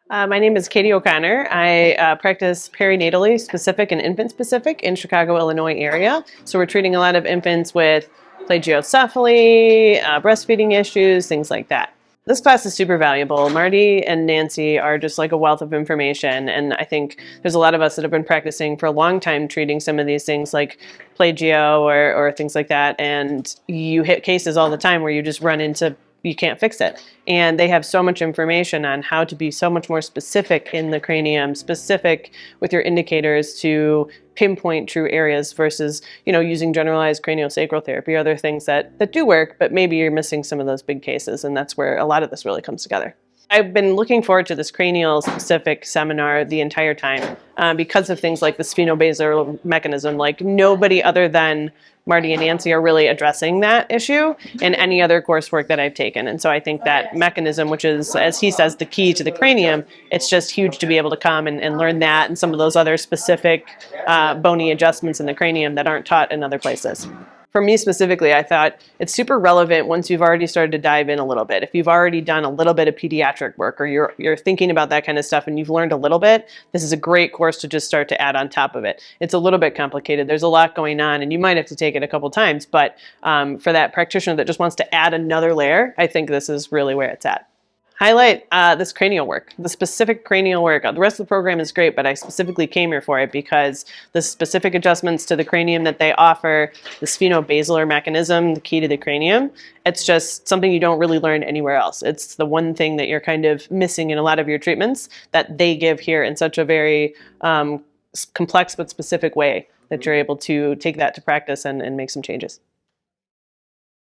My name is Katie O'Connor. I practice perinatally specific and infant specific in Chicago, Illinois area. So we're treating a lot of infants with plagiocephaly, breastfeeding issues, things like that. This class is super valuable. Marty and Nancy are just like a wealth of information, and I think there's a lot of us that have been practicing for a long time treating some of these things like plagio or things like that, and you hit cases all the time where you just run into you can't fix it. And they have so much information on how to be so much more specific in the cranium, specific with your indicators to pinpoint true areas versus, using generalized craniosacral therapy or other things that do work, but maybe you're missing some of those big cases. And that's where a lot of this really comes together. I've been looking forward to this cranial specific seminar the entire time because of things like the sphenobasilar mechanism. Like nobody other than Marty and Nancy are really addressing that issue in any other coursework that I've taken. And so I think that mechanism, which is, as he says, the key to the cranium, it's just huge to be able to come and learn that and some of those other specific bony adjustments in the cranium that aren't taught in other places. For me specifically, I thought it's super relevant once you've already started to dive in a little bit. If you've already done a little bit of pediatric work or you're thinking about that kind of stuff and you've learned a little bit, this is a great course to just start to add on top of it. It's a little bit complicated. There's a lot going on and you might have to take it a couple times, but for that practitioner that just wants to add another layer, I think this is really where it's at. Highlight this cranial work, the specific cranial work. The rest of the program is great, but I specifically came here for it because the specific adjustments to the cranium that they offer, the sphenobasilar mechanism, the key to the cranium, it's just something you don't really learn anywhere else. It's the one thing that you're kind of missing in a lot of your treatments that they give here in such a very complex but specific way that you're able to take that to practice and make some changes.